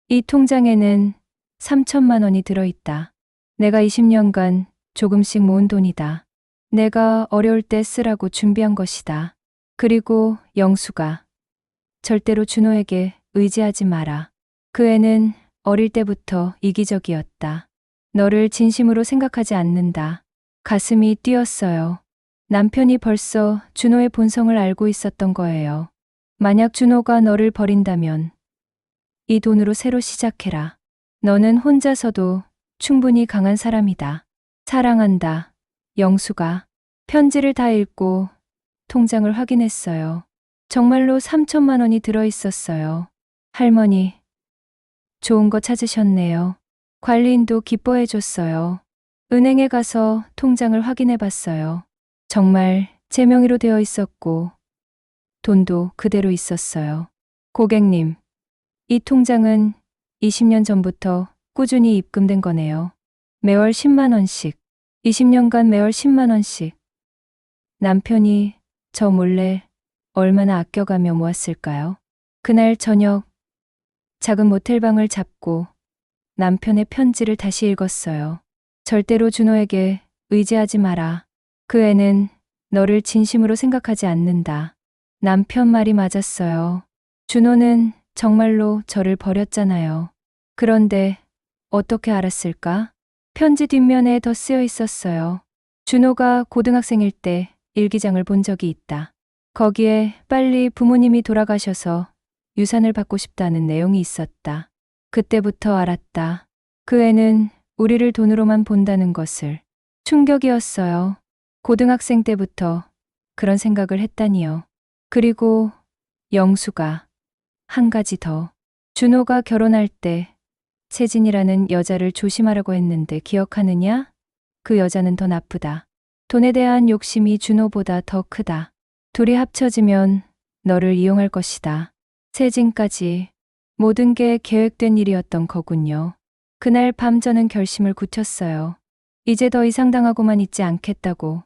이 통장에는 3천만 원이 들어있다. 내가 20년간 조금씩 모은 돈이다. 내가 어려울 때 쓰라고 준비한 것이다. 그리고 영수가 절대로 준호에게 의지하지 마라. 그 애는 어릴 때부터 이기적이었다. 너를 진심으로 생각하지 않는다. 가슴이 뛰었어요. 남편이 벌써 준호의 본성을 알고 있었던 거예요. 만약 준호가 너를 버린다면 이 돈으로 새로 시작해라. 너는 혼자서도 충분히 강한 사람이다. 사랑한다. 영수가. 편지를 다 읽고 통장을 확인했어요. 정말로 3천만 원이 들어있었어요. 할머니, 좋은 거 찾으셨네요. 관리인도 기뻐해줬어요. 은행에 가서 통장을 확인해봤어요. 정말 제 명의로 되어 있었고 돈도 그대로 있었어요. 고객님, 이 통장은 20년 전부터 꾸준히 입금된 거네요. 매월 10만 원씩, 20년간 매월 10만 원씩. 남편이 저 몰래 얼마나 아껴가며 모았을까요? 그날 저녁 작은 모텔방을 잡고 남편의 편지를 다시 읽었어요. 절대로 준호에게 의지하지 마라. 그 애는 너를 진심으로 생각하지 않는다. 남편 말이 맞았어요. 준호는 정말로 저를 버렸잖아요. 그런데 어떻게 알았을까? 편지 뒷면에 더 쓰여 있었어요. 준호가 고등학생일 때 일기장을 본 적이 있다. 거기에 빨리 부모님이 돌아가셔서 유산을 받고 싶다는 내용이 있었다. 그때부터 알았다. 그 애는 우리를 돈으로만 본다는 것을. 충격이었어요. 고등학생 때부터 그런 생각을 했다니요. 그리고 영수가 한 가지 더. 준호가 결혼할 때 세진이라는 여자를 조심하라고 했는데 기억하느냐? 그 여자는 더 나쁘다. 돈에 대한 욕심이 준호보다 더 크다. 둘이 합쳐지면 너를 이용할 것이다. 세진까지 모든 게 계획된 일이었던 거군요. 그날 밤 저는 결심을 굳혔어요. 이제 더 이상 당하고만 있지 않겠다고.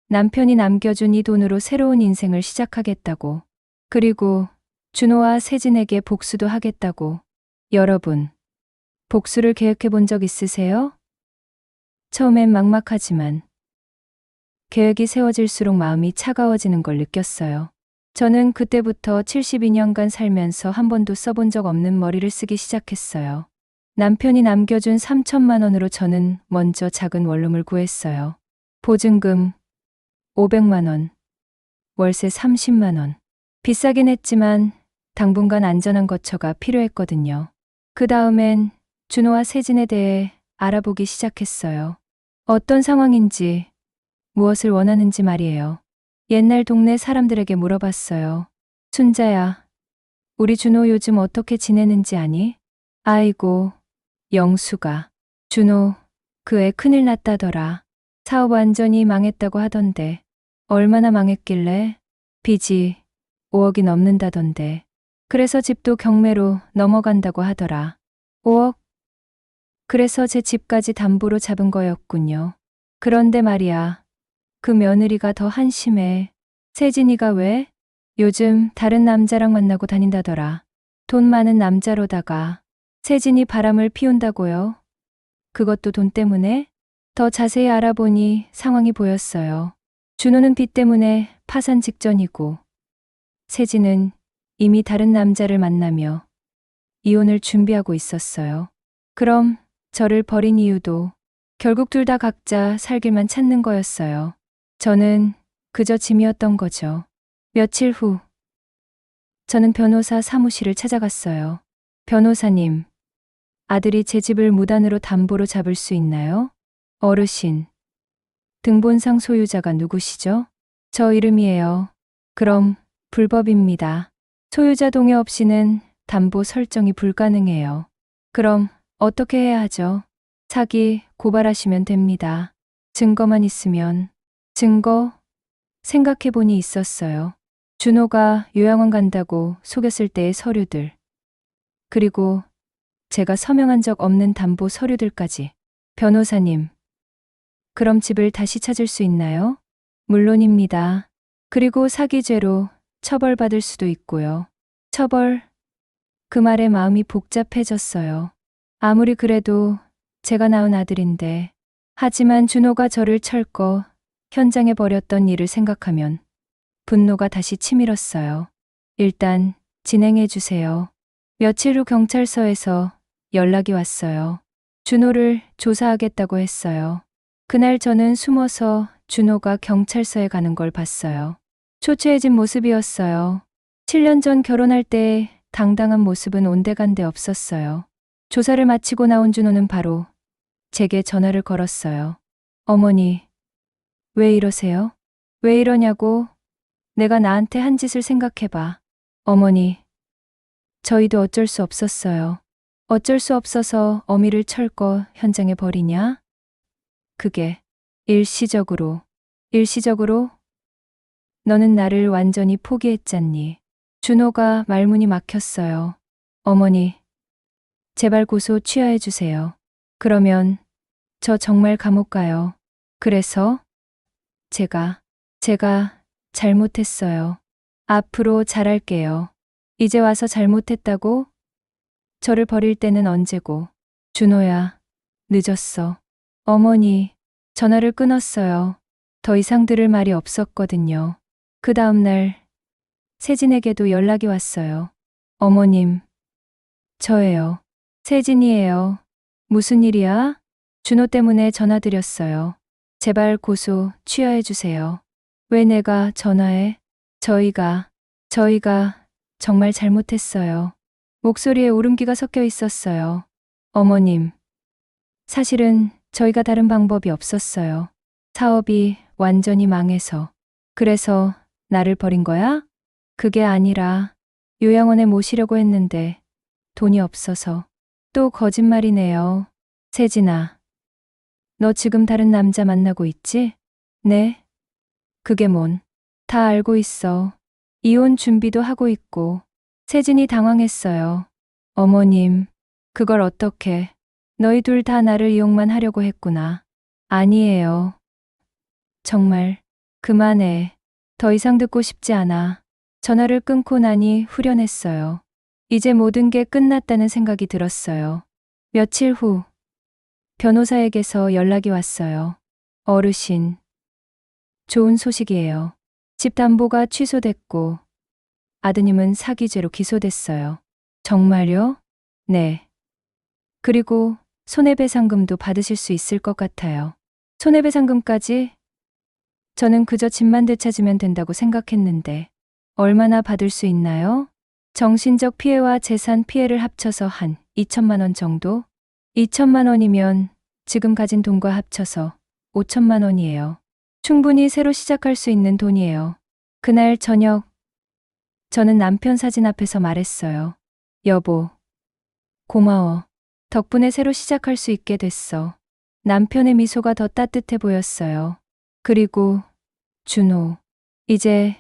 남편이 남겨준 이 돈으로 새로운 인생을 시작하겠다고. 그리고 준호와 세진에게 복수도 하겠다고. 여러분, 복수를 계획해 본 적 있으세요? 처음엔 막막하지만 계획이 세워질수록 마음이 차가워지는 걸 느꼈어요. 저는 그때부터 72년간 살면서 한 번도 써본 적 없는 머리를 쓰기 시작했어요. 남편이 남겨준 3천만 원으로 저는 먼저 작은 원룸을 구했어요. 보증금 500만 원, 월세 30만 원. 비싸긴 했지만 당분간 안전한 거처가 필요했거든요. 그 다음엔 준호와 세진에 대해 알아보기 시작했어요. 어떤 상황인지, 무엇을 원하는지 말이에요. 옛날 동네 사람들에게 물어봤어요. 순자야, 우리 준호 요즘 어떻게 지내는지 아니? 아이고, 영수가. 준호, 그 애 큰일 났다더라. 사업 완전히 망했다고 하던데. 얼마나 망했길래? 빚이 5억이 넘는다던데. 그래서 집도 경매로 넘어간다고 하더라. 5억? 그래서 제 집까지 담보로 잡은 거였군요. 그런데 말이야. 그 며느리가 더 한심해. 세진이가 왜? 요즘 다른 남자랑 만나고 다닌다더라. 돈 많은 남자로다가 세진이 바람을 피운다고요? 그것도 돈 때문에? 더 자세히 알아보니 상황이 보였어요. 준호는 빚 때문에 파산 직전이고 세진은 이미 다른 남자를 만나며 이혼을 준비하고 있었어요. 그럼 저를 버린 이유도 결국 둘 다 각자 살 길만 찾는 거였어요. 저는 그저 짐이었던 거죠. 며칠 후 저는 변호사 사무실을 찾아갔어요. 변호사님, 아들이 제 집을 무단으로 담보로 잡을 수 있나요? 어르신, 등본상 소유자가 누구시죠? 저 이름이에요. 그럼 불법입니다. 소유자 동의 없이는 담보 설정이 불가능해요. 그럼 어떻게 해야 하죠? 사기 고발하시면 됩니다. 증거만 있으면. 증거? 생각해보니 있었어요. 준호가 요양원 간다고 속였을 때의 서류들. 그리고 제가 서명한 적 없는 담보 서류들까지. 변호사님, 그럼 집을 다시 찾을 수 있나요? 물론입니다. 그리고 사기죄로 처벌받을 수도 있고요. 처벌? 그 말에 마음이 복잡해졌어요. 아무리 그래도 제가 낳은 아들인데. 하지만 준호가 저를 철거 현장에 버렸던 일을 생각하면 분노가 다시 치밀었어요. 일단 진행해 주세요. 며칠 후 경찰서에서 연락이 왔어요. 준호를 조사하겠다고 했어요. 그날 저는 숨어서 준호가 경찰서에 가는 걸 봤어요. 초췌해진 모습이었어요. 7년 전 결혼할 때 당당한 모습은 온데간데 없었어요. 조사를 마치고 나온 준호는 바로 제게 전화를 걸었어요. 어머니, 왜 이러세요? 왜 이러냐고? 내가 나한테 한 짓을 생각해봐. 어머니, 저희도 어쩔 수 없었어요. 어쩔 수 없어서 어미를 철거 현장에 버리냐? 그게 일시적으로. 너는 나를 완전히 포기했잖니. 준호가 말문이 막혔어요. 어머니, 제발 고소 취하해 주세요. 그러면 저 정말 감옥 가요. 그래서 제가 잘못했어요. 앞으로 잘할게요. 이제 와서 잘못했다고? 저를 버릴 때는 언제고. 준호야, 늦었어. 어머니, 전화를 끊었어요. 더 이상 들을 말이 없었거든요. 그 다음 날 세진에게도 연락이 왔어요. 어머님, 저예요. 세진이에요. 무슨 일이야? 준호 때문에 전화드렸어요. 제발 고소 취하해 주세요. 왜 내가 전화해? 저희가 정말 잘못했어요. 목소리에 울음기가 섞여 있었어요. 어머님, 사실은 저희가 다른 방법이 없었어요. 사업이 완전히 망해서. 그래서 나를 버린 거야? 그게 아니라 요양원에 모시려고 했는데 돈이 없어서. 또 거짓말이네요. 세진아, 너 지금 다른 남자 만나고 있지? 네? 그게 뭔? 다 알고 있어. 이혼 준비도 하고 있고. 세진이 당황했어요. 어머님, 그걸 어떻게? 너희 둘 다 나를 이용만 하려고 했구나. 아니에요. 정말. 그만해. 더 이상 듣고 싶지 않아. 전화를 끊고 나니 후련했어요. 이제 모든 게 끝났다는 생각이 들었어요. 며칠 후, 변호사에게서 연락이 왔어요. 어르신, 좋은 소식이에요. 집 담보가 취소됐고, 아드님은 사기죄로 기소됐어요. 정말요? 네. 그리고 손해배상금도 받으실 수 있을 것 같아요. 손해배상금까지? 저는 그저 집만 되찾으면 된다고 생각했는데, 얼마나 받을 수 있나요? 정신적 피해와 재산 피해를 합쳐서 한 2천만 원 정도? 2천만 원이면 지금 가진 돈과 합쳐서 5천만 원이에요. 충분히 새로 시작할 수 있는 돈이에요. 그날 저녁, 저는 남편 사진 앞에서 말했어요. 여보, 고마워. 덕분에 새로 시작할 수 있게 됐어. 남편의 미소가 더 따뜻해 보였어요. 그리고, 준호, 이제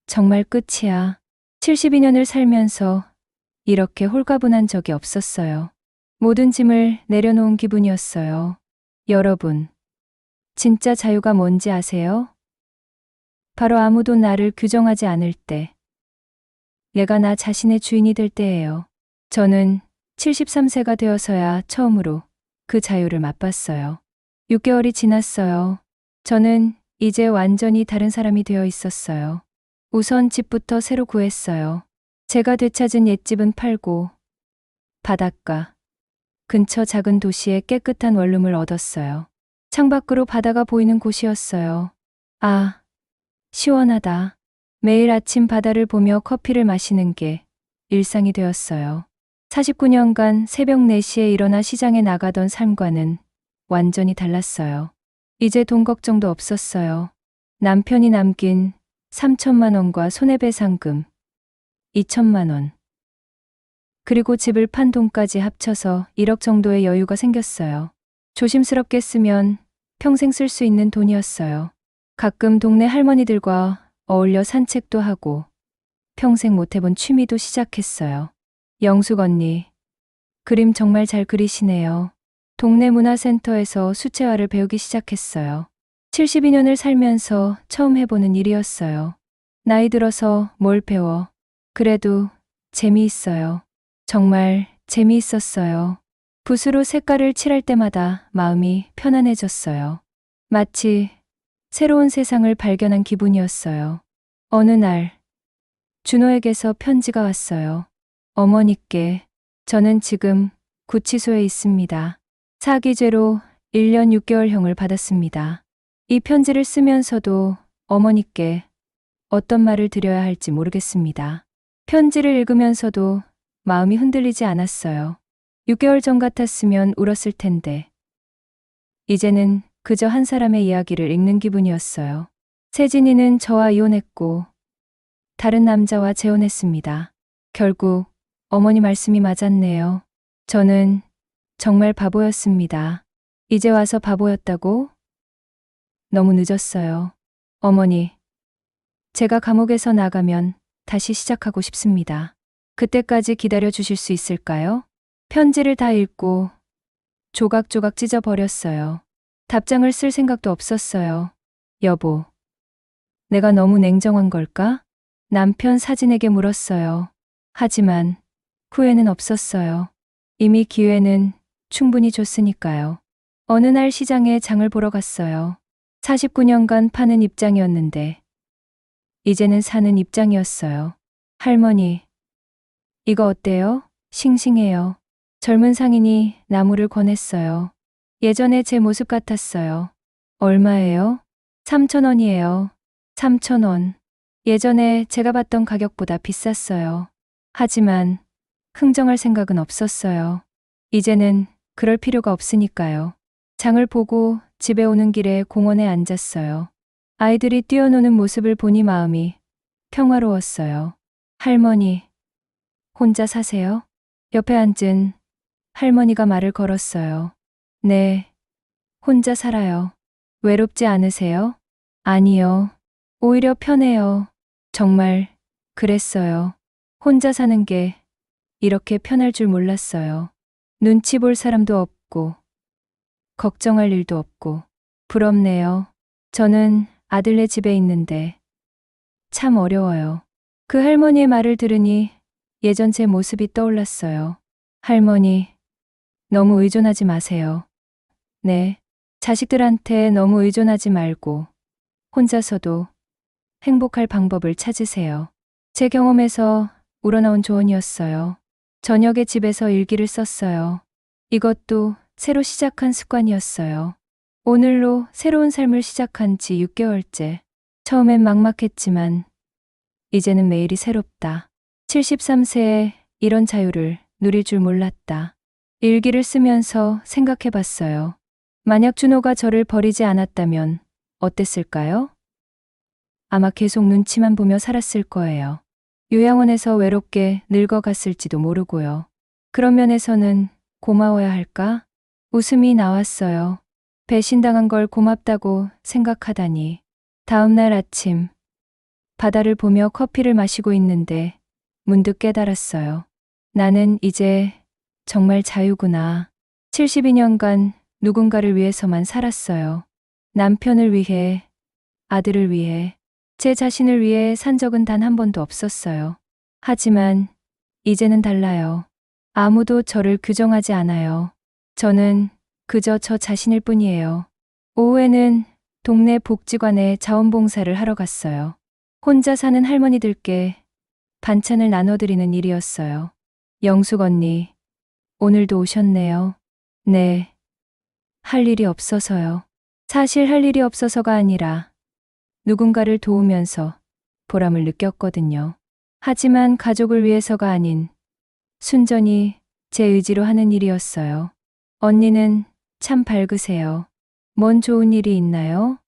정말 끝이야. 72년을 살면서 이렇게 홀가분한 적이 없었어요. 모든 짐을 내려놓은 기분이었어요. 여러분, 진짜 자유가 뭔지 아세요? 바로 아무도 나를 규정하지 않을 때, 내가 나 자신의 주인이 될 때예요. 저는 73세가 되어서야 처음으로 그 자유를 맛봤어요. 6개월이 지났어요. 저는 이제 완전히 다른 사람이 되어 있었어요. 우선 집부터 새로 구했어요. 제가 되찾은 옛집은 팔고 바닷가 근처 작은 도시에 깨끗한 원룸을 얻었어요. 창밖으로 바다가 보이는 곳이었어요. 아, 시원하다. 매일 아침 바다를 보며 커피를 마시는 게 일상이 되었어요. 49년간 새벽 4시에 일어나 시장에 나가던 삶과는 완전히 달랐어요. 이제 돈 걱정도 없었어요. 남편이 남긴 3천만 원과 손해배상금 2천만 원. 그리고 집을 판 돈까지 합쳐서 1억 정도의 여유가 생겼어요. 조심스럽게 쓰면 평생 쓸 수 있는 돈이었어요. 가끔 동네 할머니들과 어울려 산책도 하고 평생 못 해본 취미도 시작했어요. 영숙 언니, 그림 정말 잘 그리시네요. 동네 문화센터에서 수채화를 배우기 시작했어요. 72년을 살면서 처음 해보는 일이었어요. 나이 들어서 뭘 배워. 그래도 재미있어요. 정말 재미있었어요. 붓으로 색깔을 칠할 때마다 마음이 편안해졌어요. 마치 새로운 세상을 발견한 기분이었어요. 어느 날, 준호에게서 편지가 왔어요. 어머니께, 저는 지금 구치소에 있습니다. 사기죄로 1년 6개월형을 받았습니다. 이 편지를 쓰면서도 어머니께 어떤 말을 드려야 할지 모르겠습니다. 편지를 읽으면서도 마음이 흔들리지 않았어요. 6개월 전 같았으면 울었을 텐데, 이제는 그저 한 사람의 이야기를 읽는 기분이었어요. 세진이는 저와 이혼했고, 다른 남자와 재혼했습니다. 결국 어머니 말씀이 맞았네요. 저는 정말 바보였습니다. 이제 와서 바보였다고? 너무 늦었어요. 어머니, 제가 감옥에서 나가면 다시 시작하고 싶습니다. 그때까지 기다려 주실 수 있을까요? 편지를 다 읽고 조각조각 찢어버렸어요. 답장을 쓸 생각도 없었어요. 여보, 내가 너무 냉정한 걸까? 남편 사진에게 물었어요. 하지만 후회는 없었어요. 이미 기회는 충분히 줬으니까요. 어느 날 시장에 장을 보러 갔어요. 49년간 파는 입장이었는데 이제는 사는 입장이었어요. 할머니, 이거 어때요? 싱싱해요. 젊은 상인이 나무를 권했어요. 예전에 제 모습 같았어요. 얼마예요? 3,000원이에요. 3,000원. 예전에 제가 받던 가격보다 비쌌어요. 하지만 흥정할 생각은 없었어요. 이제는 그럴 필요가 없으니까요. 장을 보고 집에 오는 길에 공원에 앉았어요. 아이들이 뛰어노는 모습을 보니 마음이 평화로웠어요. 할머니, 혼자 사세요? 옆에 앉은 할머니가 말을 걸었어요. 네, 혼자 살아요. 외롭지 않으세요? 아니요. 오히려 편해요. 정말 그랬어요. 혼자 사는 게 이렇게 편할 줄 몰랐어요. 눈치 볼 사람도 없고, 걱정할 일도 없고, 부럽네요. 저는 아들네 집에 있는데 참 어려워요. 그 할머니의 말을 들으니 예전 제 모습이 떠올랐어요. 할머니, 너무 의존하지 마세요. 네. 자식들한테 너무 의존하지 말고 혼자서도 행복할 방법을 찾으세요. 제 경험에서 우러나온 조언이었어요. 저녁에 집에서 일기를 썼어요. 이것도 새로 시작한 습관이었어요. 오늘로 새로운 삶을 시작한 지 6개월째. 처음엔 막막했지만 이제는 매일이 새롭다. 73세에 이런 자유를 누릴 줄 몰랐다. 일기를 쓰면서 생각해 봤어요. 만약 준호가 저를 버리지 않았다면 어땠을까요? 아마 계속 눈치만 보며 살았을 거예요. 요양원에서 외롭게 늙어갔을지도 모르고요. 그런 면에서는 고마워야 할까? 웃음이 나왔어요. 배신당한 걸 고맙다고 생각하다니. 다음 날 아침, 바다를 보며 커피를 마시고 있는데 문득 깨달았어요. 나는 이제 정말 자유구나. 72년간 누군가를 위해서만 살았어요. 남편을 위해, 아들을 위해, 제 자신을 위해 산 적은 단 한 번도 없었어요. 하지만 이제는 달라요. 아무도 저를 규정하지 않아요. 저는 그저 저 자신일 뿐이에요. 오후에는 동네 복지관에 자원봉사를 하러 갔어요. 혼자 사는 할머니들께 반찬을 나눠드리는 일이었어요. 영숙 언니, 오늘도 오셨네요. 네. 할 일이 없어서요. 사실 할 일이 없어서가 아니라 누군가를 도우면서 보람을 느꼈거든요. 하지만 가족을 위해서가 아닌 순전히 제 의지로 하는 일이었어요. 언니는 참 밝으세요. 뭔 좋은 일이 있나요?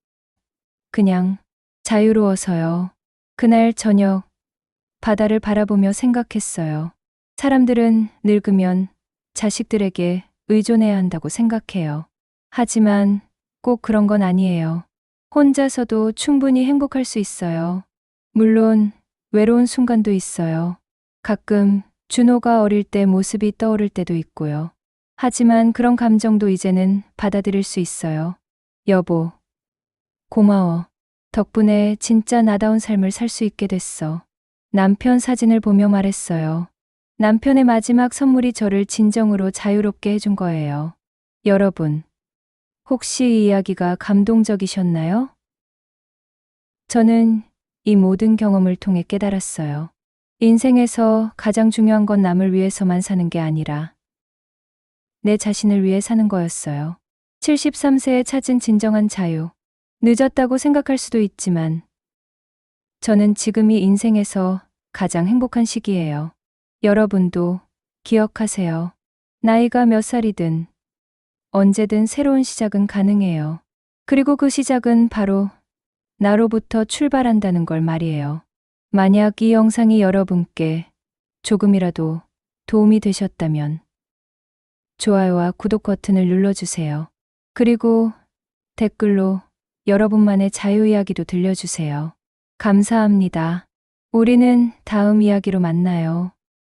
그냥 자유로워서요. 그날 저녁 바다를 바라보며 생각했어요. 사람들은 늙으면 자식들에게 의존해야 한다고 생각해요. 하지만 꼭 그런 건 아니에요. 혼자서도 충분히 행복할 수 있어요. 물론 외로운 순간도 있어요. 가끔 준호가 어릴 때 모습이 떠오를 때도 있고요. 하지만 그런 감정도 이제는 받아들일 수 있어요. 여보, 고마워. 덕분에 진짜 나다운 삶을 살 수 있게 됐어. 남편 사진을 보며 말했어요. 남편의 마지막 선물이 저를 진정으로 자유롭게 해준 거예요. 여러분, 혹시 이 이야기가 감동적이셨나요? 저는 이 모든 경험을 통해 깨달았어요. 인생에서 가장 중요한 건 남을 위해서만 사는 게 아니라 내 자신을 위해 사는 거였어요. 73세에 찾은 진정한 자유. 늦었다고 생각할 수도 있지만 저는 지금이 인생에서 가장 행복한 시기예요. 여러분도 기억하세요. 나이가 몇 살이든 언제든 새로운 시작은 가능해요. 그리고 그 시작은 바로 나로부터 출발한다는 걸 말이에요. 만약 이 영상이 여러분께 조금이라도 도움이 되셨다면 좋아요와 구독 버튼을 눌러주세요. 그리고 댓글로 여러분만의 자유 이야기도 들려주세요. 감사합니다. 우리는 다음 이야기로 만나요.